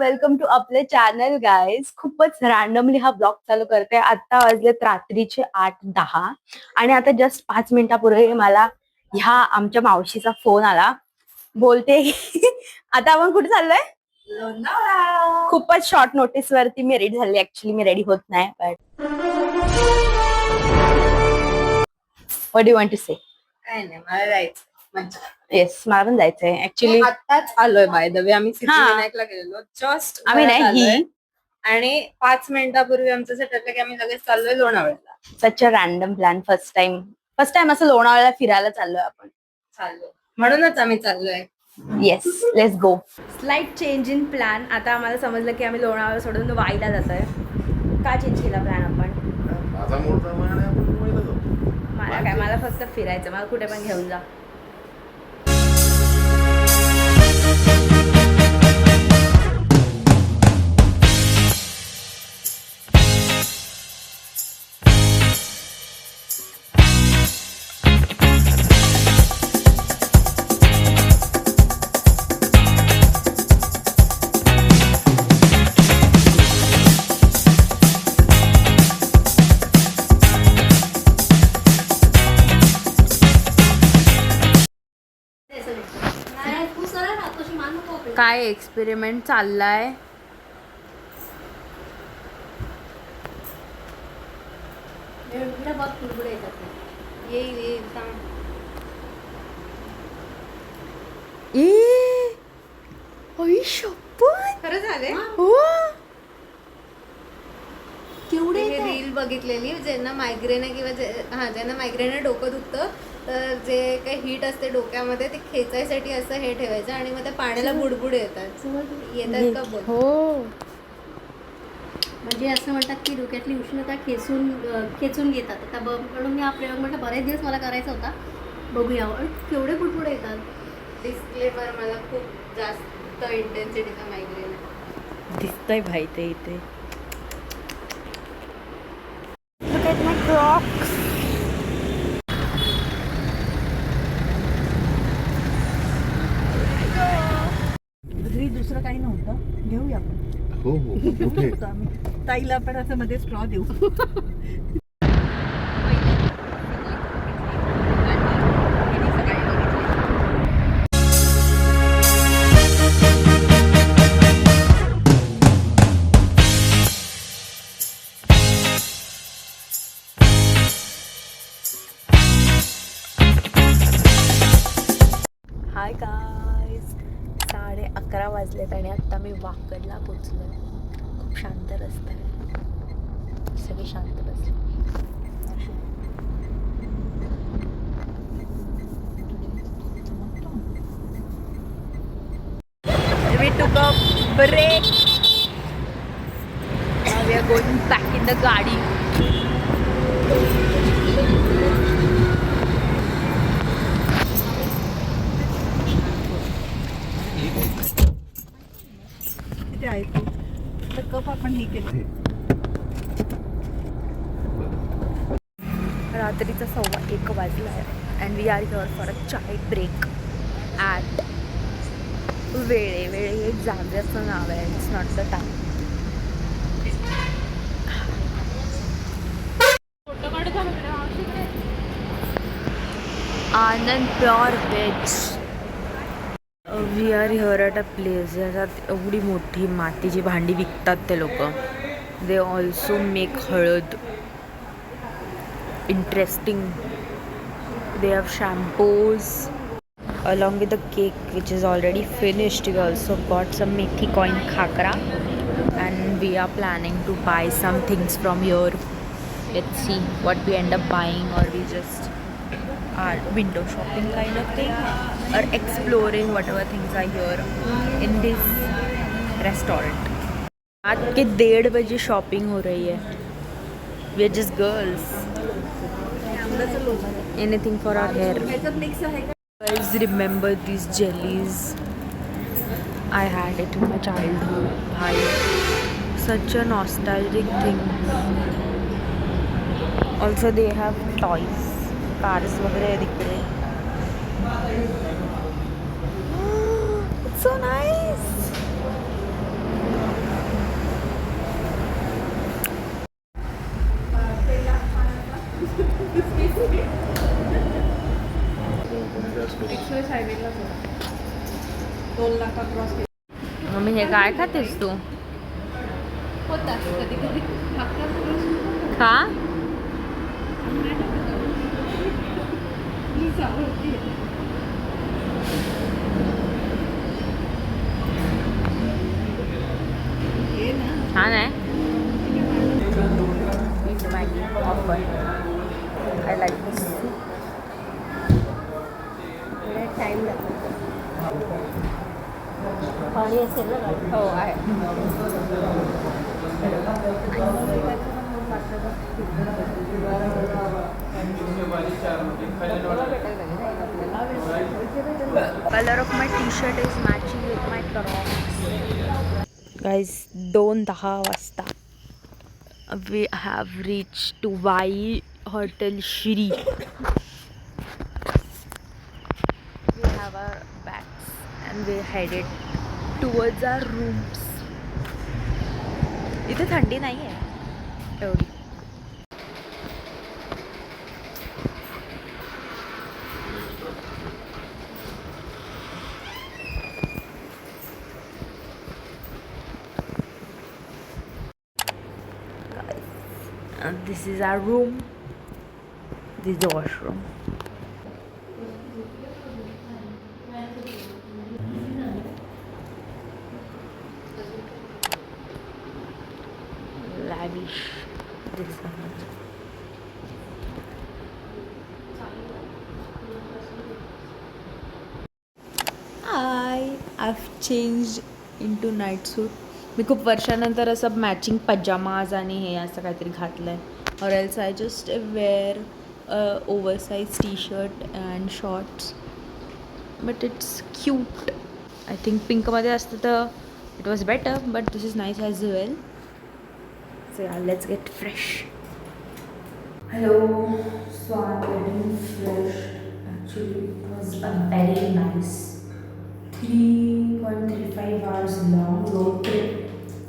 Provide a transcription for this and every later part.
Welcome to आपले channel guys. खूपच randomly हा ब्लॉग चालू करते. आता वाजलेत रात्रीचे 8:10 आणि आता जस्ट 5 मिनिटापूर्वी मला ह्या आमच्या मावशीचा फोन आला. बोलते आता आपण कुठे चाललोय? लोणावळा. खूपच शॉर्ट नोटीस वरती मी रेडी झाली. ऍक्च्युली मी रेडी होत नाही, but what do you want to say? काय नाही, मला जायचं. येस, मला पण जायचंय ऍक्च्युली. आत्ताच आलोय बाय द वे. आम्ही सिद्धिविनायकला गेलेलो जस्ट. आम्ही नाही ही आणि 5 मिनिटापूर्वी आमचं असं ठरलं की आम्ही लगेच चाललोय लोणावळ्याला. सच अ रॅन्डम प्लॅन. फर्स्ट टाइम असं लोणावळ्याला फिरायला चाललोय आपण. म्हणूनच आम्ही चाललोय. Yes, let's go. Slight change in plan. आता आम्हाला समजलं की आम्ही लोणावळा सोडून वाईला जातोय. का चेंज केला प्लॅन आपण? माझा मूड प्रमाणे आपण मुंबईला जाऊ. मला फक्त फिरायचं. मला कुठे पण घेऊन जा. काय एक्सपेरिमेंट चाललाय? खरं झाले. केवढे हे रील बघितलेली, ज्यांना मायग्रेन आहे किंवा ज्यांना मायग्रेन आहे, डोकं दुखतं, तर जे काही हीट असते डोक्यामध्ये ते खेचायसाठी असं हे ठेवायचं आणि मग त्या पाण्याला बुडबुड येतात का बोल. हो, म्हणजे असं म्हणतात की डोक्यातली उष्णता खेचून घेतात. आता म्हणून मी हा प्रयोग म्हटलं बरेच दिवस मला करायचा होता, बघूया. केवढे बुडबुड येतात. डिस्क्लेमर, मला खूप जास्त इंटेन्सिटीचा मायग्रेन आहे. दिसतंय भाई ते इथे. Look at my Crocs. घरी दुसरं काही नव्हतं, घेऊया आपण. हो हो कुठे? ताईला आपण असं मध्ये स्ट्रॉ देऊ. हाय गाईज, 11:30 वाजलेत आणि आता मी वाकडला पोचलोय. खूप शांत रस्ता आहे, सगळे शांत बसले. We took a break. Now we are going back in the गाडी. तिथे आहे तो. तर कप आपण हे केलं. रात्रीचा 1:15 वाजला आहे and we are here for a chai break at Vele एक जागेचं नाव आहे. It's not the time. Anand pure veg. We are here at a place. याच्यात एवढी मोठी मातीची भांडी विकतात ते लोक. They also make halad. Interesting. They have shampoos along with the cake which is already finished. We also got some methi coin khakra and we are planning to buy some things from here. Let's see what we end up buying, or we just are window shopping kind of thing, or exploring whatever things are here in this restaurant. रात के 1:30 बजे shopping हो रही है. We are just girls. Anything for our hair. Guys, remember these jellies? I had it in my childhood. Bhai, such a nostalgic thing. Also, they have toys. Cars वगैरह दिख रहे. It's so nice. Express हायवेला toll नाका cross केला. Mummy हे काय खातेस तू? होता कधी कधी खा. छान आहे. Maggi offer. I like this. Time लागतो. पाणी असेल ना गाडीत? हो आहे. Color of my t-shirt is matching with my Crocs. Guys, 2:10 वाजता. We have reached to Y Hotel Shri. We have our bags and we headed towards our rooms. इथे थंडी नाही आहे एवढी. This is our room. This is the washroom. Lavish. This is how much. I've changed into night suit. मी खूप वर्षानंतर असं matching pyjamas आणि हे असं काहीतरी घातलं आहे. Or else I just wear oversize T shirt and shorts. But it's cute. I think पिंकमध्ये असतं तर it was better, but this is nice as well. So yeah, let's get fresh. Hello. So I'm getting fresh. Actually, it was a very nice 3.35 hours long road trip.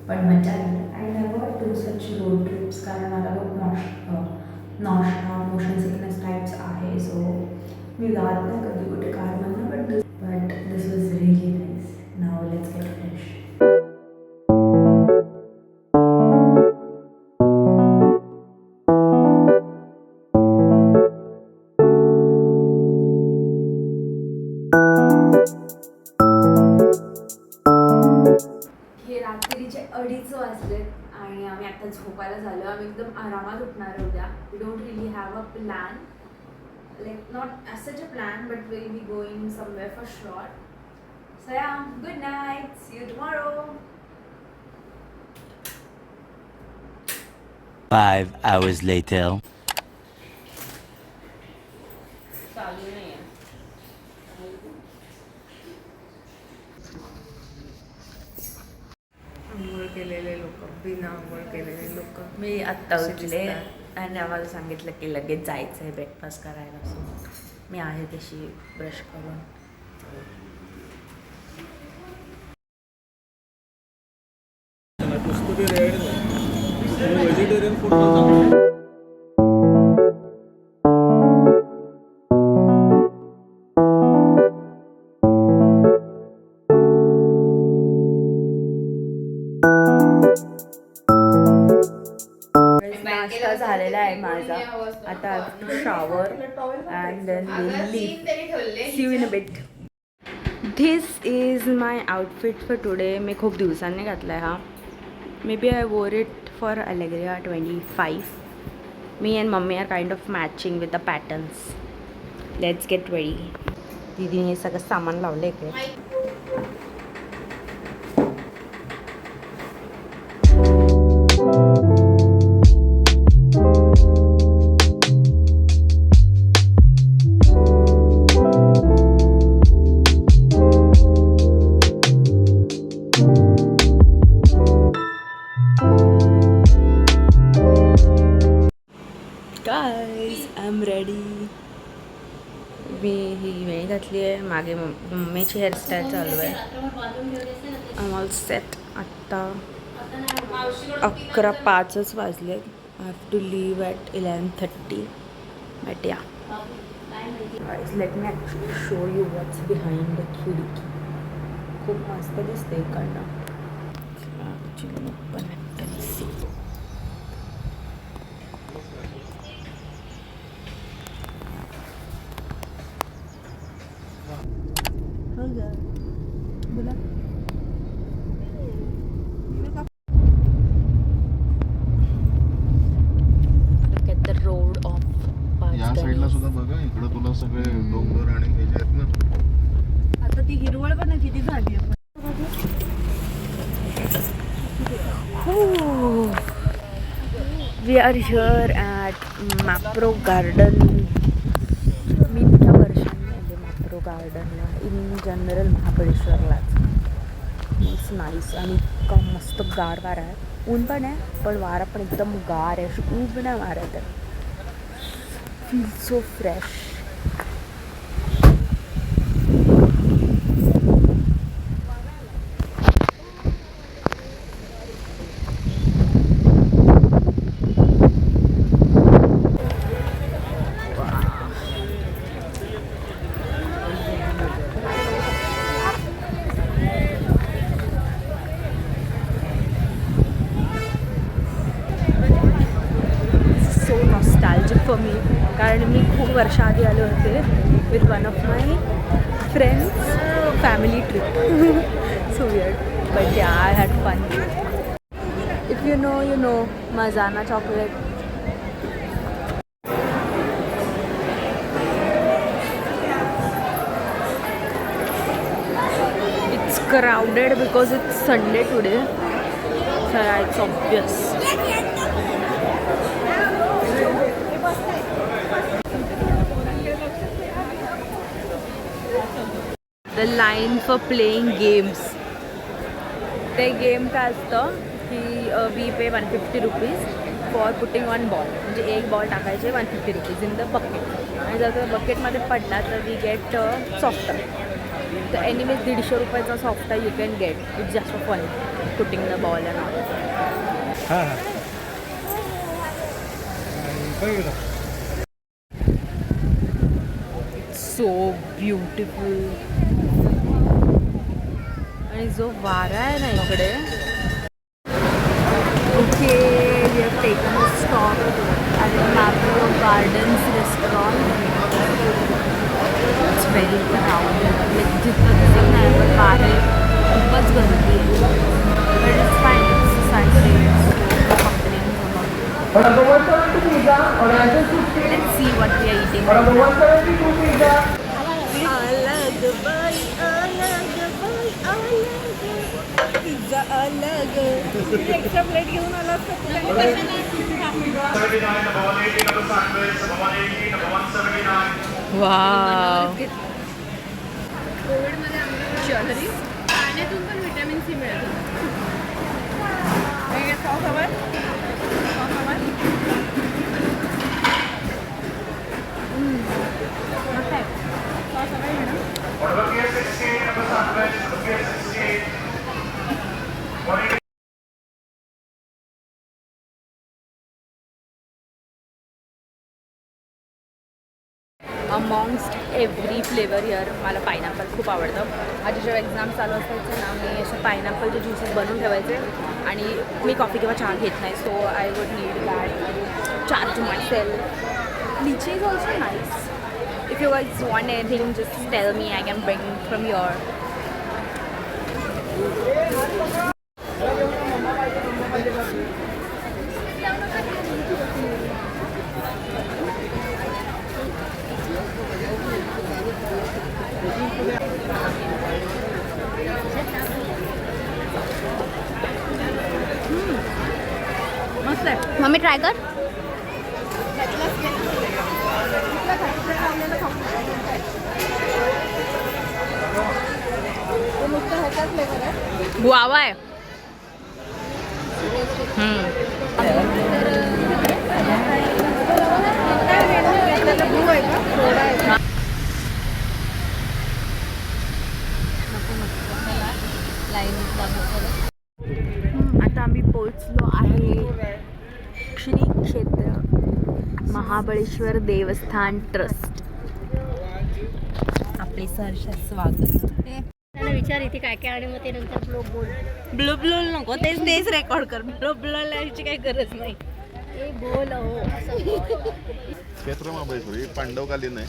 पण मजा आली. I never do such road trips कारण मला खूप nausea motion sickness types आहे. So मी जात नाही कधी कुठे कारमधनं. But this was really nice. Now let's get fresh. रात्रीचे 2:30 वाजलेत आणि आम्ही आता झोपायला झालो. आम्ही एकदम आरामात उठणार उद्या. We don't really have a plan, like not such a plan, but will be going somewhere for sure. So yeah, good night, see you tomorrow. 5 hours later. चालू नाही आहे. आंघोळ केलेले लोक, बिना आंघोळ केलेले लोक. मी आत्ता उठले आणि आम्हाला सांगितलं की लगेच जायचं आहे ब्रेकफास्ट करायला. सो मी आहे तशी ब्रश करून. व्हेजिटेरियन फूड नाश्ता झालेला आहे माझा. आता shower and then will leave. See you in a bit. This is my outfit for today. मी खूप दिवसांनी घातला आहे हा. Maybe I wore it for Alegria 25. मी and mummy are kind of matching with the patterns. Let's get ready. दीदीने हे सगळं सामान लावलं इकडे. Guys, I'm ready. मी ही वेळी घातली आहे. मागे मम्मीची हेअरस्टाईल चालू आहे. I all set. आत्ता 11:05 वाजले. I have to leave at 11:30. But yeah, Guys, let me actually show you what's behind the खिडकी. खूप मस्त दिसते इकडनं. Actually, open it and see. बोला Look at the road of या साईडला Pachgani. सुद्धा बघा, इकडं तुला सगळे डोंगर आणि हे जे आहेत ना. आता ती हिरवळ पण किती झाली आहे. We are here at Mapro Garden. मी इतक्या वर्षांनी आले मॅप्रो गार्डनला इन जनरल महाबळेश्वरलाच. इट्स नाईस आणि इतका मस्त गार वारा आहे. ऊन पण आहे पण वारा पण एकदम गार आहे. अशी उबण्या वाऱ्यात आहे. Feel so fresh. So nostalgic for me कारण मी खूप वर्षाआधी आले होते with one of my friends family trip. So weird but yeah I had fun. If you know मजाना chocolate. It's crowded because it's Sunday today. So yeah, it's obvious. The line for playing games. ते game काय असतं की we pay 150 rupees for putting one ball. म्हणजे एक ball टाकायचे 150 rupees in the bucket. आणि जर तो बकेटमध्ये पडला तर वी गेट सॉफ्टर. तर एनिमीज 150 रुपयाचा softer you can get. It's just for fun putting the ball and all. So beautiful. आणि जो वारा आहे ना इकडे. Okay we have taken a stop at Mapro gardens restaurant. It's very crowded. Like जिथं दिसत नाही पण बाहेर खूपच गर्दी आहे. But it's fine. It's Sunday so complain let's see what we are eating. अलग बाई अलग बाई अलग पिझ्झा अलग. एक्स्ट्रा प्लेट घेऊन आला वाव. कोविडमध्ये पाण्यातून पण व्हिटॅमिन सी मिळतं. अमॉंगस्ट एव्हरी फ्लेवर हिअर. मला पायनॅपल खूप आवडतं. आधी जेव्हा एक्झाम चालू असायचं ना मी असे पायनॅपलचे ज्युसेस बनवून ठेवायचे आणि मी कॉफी किंवा चहा घेत नाही. So I would need that charge myself. Lychee is also nice. If you guys want anything just tell me. I can bring from your. मस्त आहे. मम्मी ट्राय कर. गुआवा आहे. आता आम्ही पोहोचलो आहे श्री क्षेत्र महाबळेश्वर देवस्थान ट्रस्ट. आपले सहर्ष स्वागत. त्यांना विचार इथे काय काय आणि मग ते नंतर ब्लॉग बोल. ब्लुबलुल नको, तेच रेकॉर्ड कर. ब्लुबलुलाची काही गरज नाही. ए बोल हो असं बोल. क्षेत्र महाबळेश्वर हे पांडवकालीन आहे.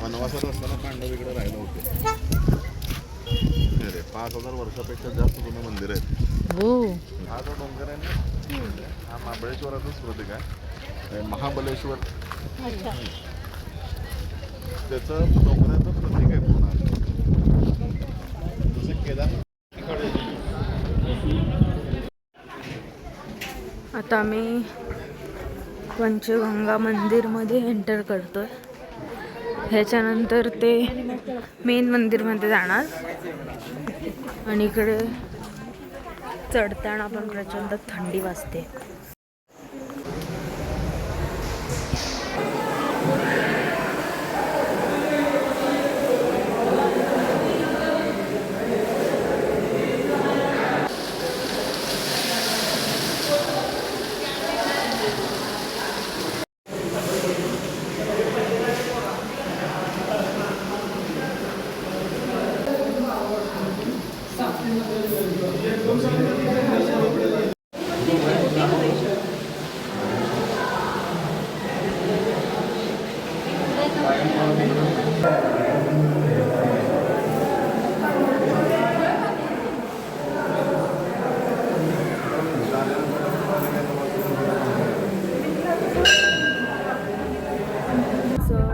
वनवासात असताना पांडव इकडे राहिले होते. अरे 5000 वर्षापेक्षा जास्त जुनं मंदिर आहे. हो. हा जो डोंगर आहे ना, हा महाबळेश्वराचंच प्रतीक आहे. महाबलेश्वर त्याचं डोंगराचं प्रतीक आहे पुन्हा. जसं केदार. आता आम्ही पंचगंगा मंदिरमध्ये एंटर करतोय. ह्याच्यानंतर ते मेन मंदिरमध्ये जाणार. आणि इकडे चढताना पण प्रचंड थंडी वाजते.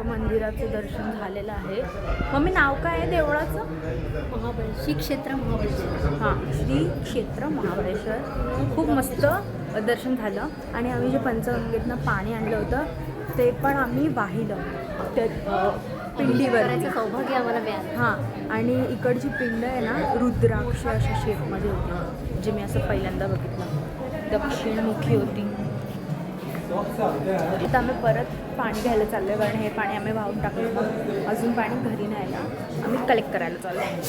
मंदिराचं दर्शन झालेलं आहे. मम्मी नाव काय आहे देवळाचं? श्री क्षेत्र महाबळेश्वर. हां, श्री क्षेत्र महाबळेश्वर. खूप मस्त दर्शन झालं. आणि आम्ही जे पंचगंगेतनं पाणी आणलं होतं ते पण आम्ही वाहिलं त्या पिंडीवर. करायचं सौभाग्य आम्हाला मिळालं. हां, आणि इकडची पिंड आहे ना रुद्राक्ष अशा शेपमध्ये होती, जे मी असं पहिल्यांदा बघितलं. दक्षिणमुखी होती. आता आम्ही परत पाणी घ्यायला चाललो आहे, कारण हे पाणी आम्ही वाहून टाकलं. मग अजून पाणी घरी न्यायला आम्ही कलेक्ट करायला चाललो आहे.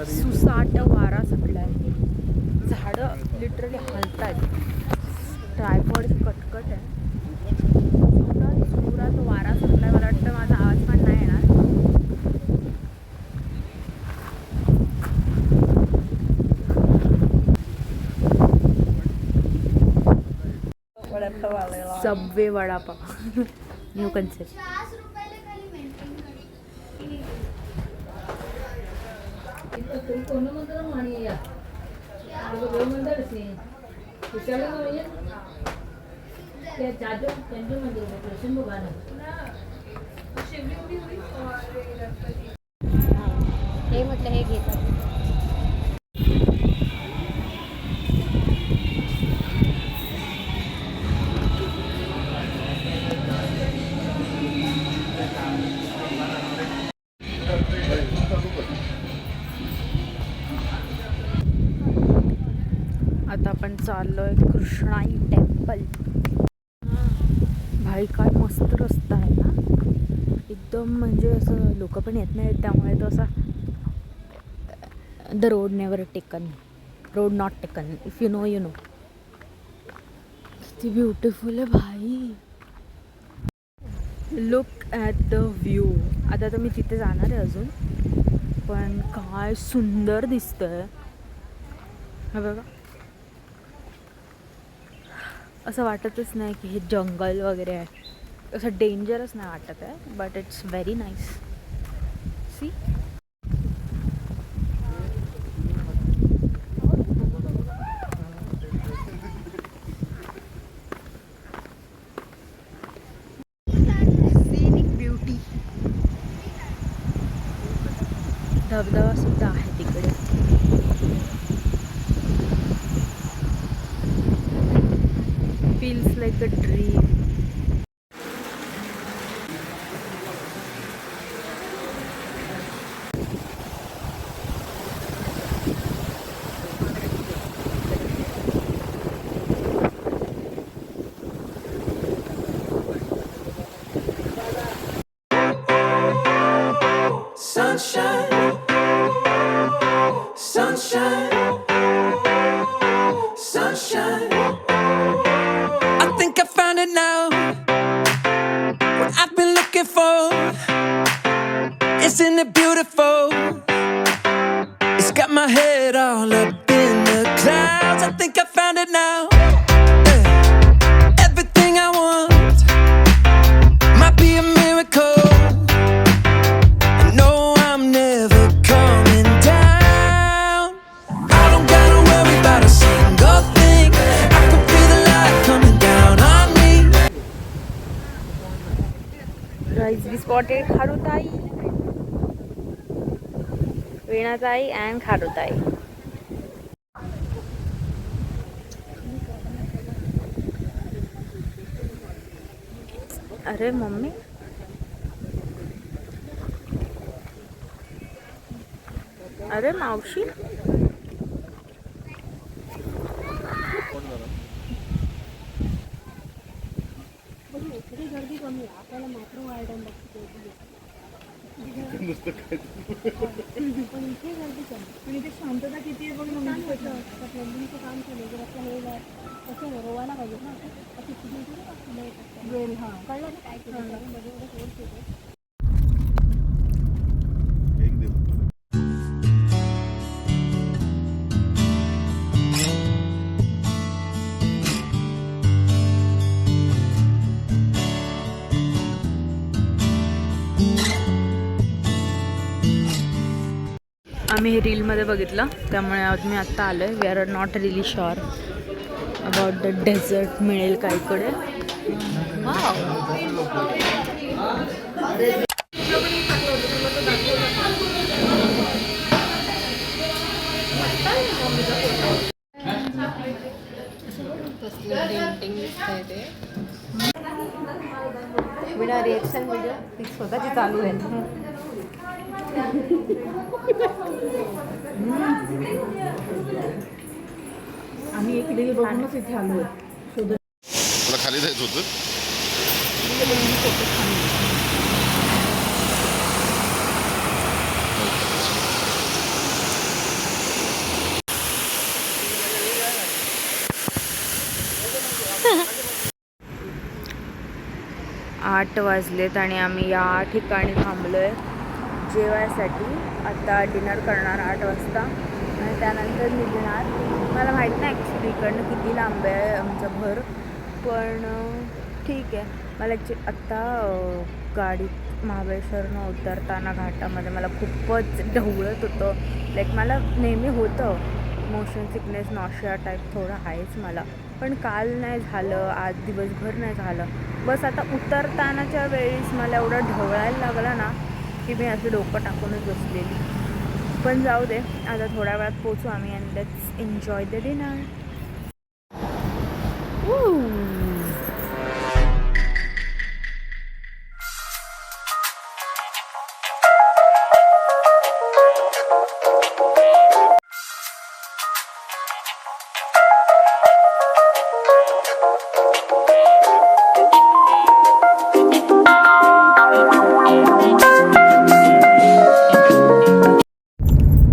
सुसाट वारा सुटला आहे. झाडं लिटरली हलत आहेत. ट्रायपॉड कटकट आहे. एवढा जोरात वारा सुटला आहे, मला वाटतं माझा आवाज पण नाही येणार. Subway vada pav new concept. हे म्हटलं हे घेतात. आता आपण चाललोय कृष्णाई टेम्पल. भाई काय मस्त रस्ता आहे ना, एकदम म्हणजे असं लोक पण येत नाहीत, त्यामुळे तो असा the road never taken, road not taken, if you no you know. किती ब्युटिफुल आहे भाई. Look at the view. आता तर मी तिथे जाणार आहे अजून, पण काय सुंदर दिसतंय. हा बघा, असं वाटतच नाही की हे जंगल वगैरे आहे. असं डेंजरस नाही वाटत आहे, but it's very nice. See, scenic beauty. धबधबा सुद्धा आहे तिकडे. feels like a dream. Sunshine, sunshine, sunshine. I think I found it now. What I've been looking looking for. Isn't it beautiful? It's got my head all up in the clouds. I think I found it now. Yeah. Everything I want might be a miracle. I know I'm never coming down. I don't gotta worry about a single thing. I can feel the light coming down on me. Guys, we spotted Kharutai, Venatai and Kharutai. अरे mummy, अरे मावशी, गर्दी कमी आहे आपल्याला मात्र garden बघतो पण इथे गर्दी कमी पण इथे शांतता किती आहे बघ ना प्लंबिंगचं काम केलं जर आपल्याला हे कसं रोवायला पाहिजे ना असं वेल हां कळलं ना काय केलं मध्ये मध्ये कोर्स केलं एक दिवस आम्ही हे रीलमध्ये बघितलं त्यामुळे आज मी आत्ता आलो आहे. We are not really sure about the dessert मिळेल का इकडे. बिना रिएक्शन व्हिडिओ ती स्वतःची चालू आहे. आम्ही एक रील बघूनच इथे आलो शोधत. तुला खाली जायचं होतं. आठ वाजलेत आणि आम्ही या ठिकाणी थांबलो आहे जेवायसाठी. आता डिनर करणार 8 वाजता आणि त्यानंतर निघणार. मला माहीत नाही ॲक्च्युली इकडनं किती लांब आहे आमचं घर, पण ठीक आहे. मला आत्ता गाडीत महाबळेश्वरनं उतरताना घाटामध्ये मला खूपच ढवळत होतं. लाईक मला नेहमी होतं मोशन सिकनेस, नॉशिया टाईप थोडं आहेच मला, पण काल नाही झालं, आज दिवसभर नाही झालं. बस आता उतरतानाच्या वेळेस मला एवढा ढवळायला लागला ना की मी असं डोकं टाकूनच बसलेली. पण जाऊ दे, आता थोड्या वेळात पोचू आम्ही and let's enjoy the dinner.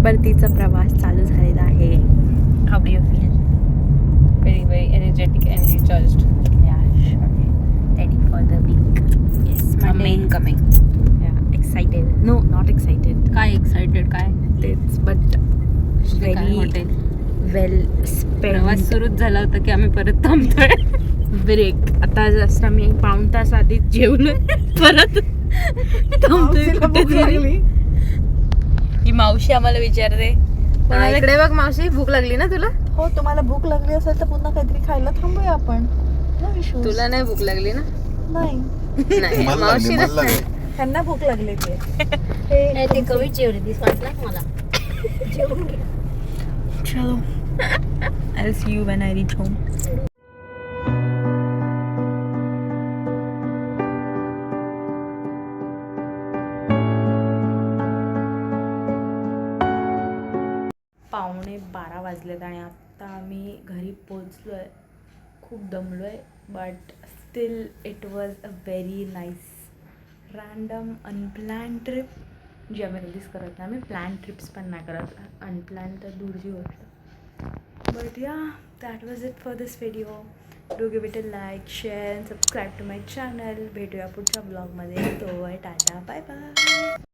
परतीचा प्रवास चालू झालेला आहे. How do you feel? Very very energetic, energy charged. Ready for the week. Yes, men coming. Excited? No, not excited. काय एक्साइटेड काय तेच, बट व्हेरी हॉटेल वेल प्रवास स्पेंड. सुरूच झाला होता की आम्ही परत थांबतोय. ब्रेक. आता जस्ट आम्ही पाऊण तास आधी जेवलो परत थांबतोय कुठेतरी. ही मावशी आम्हाला विचारते इकडे बघ मावशी, भूक लागली ना तुला? हो, तुम्हाला भूक लागली असेल तर पुन्हा काहीतरी खायला थांबूया आपण. No issues. तुला नाही भूक लागली ना? नाही, नाही मला मावशी लागली, मला लागली. त्यांना भूक लागलेली आहे. नाही ते कमी जेवढी दिस वाटला मला जेवून घे. चलो, I'll see you when I reach home. पावणे 12 वाजलेत आणि आत्ता आम्ही घरी पोचलो आहे. खूप दमलो आहे, but still it was a very nice random unplanned trip, जी आम्ही कधीच करत नाही. आम्ही प्लॅन ट्रिप्स पण नाही करत, अनप्लॅन तर दूरची गोष्ट. But yeah, that was it for this video. Do give it a like share subscribe to my channel. भेटूया पुढच्या ब्लॉगमध्ये. तो टाटा बाय बाय.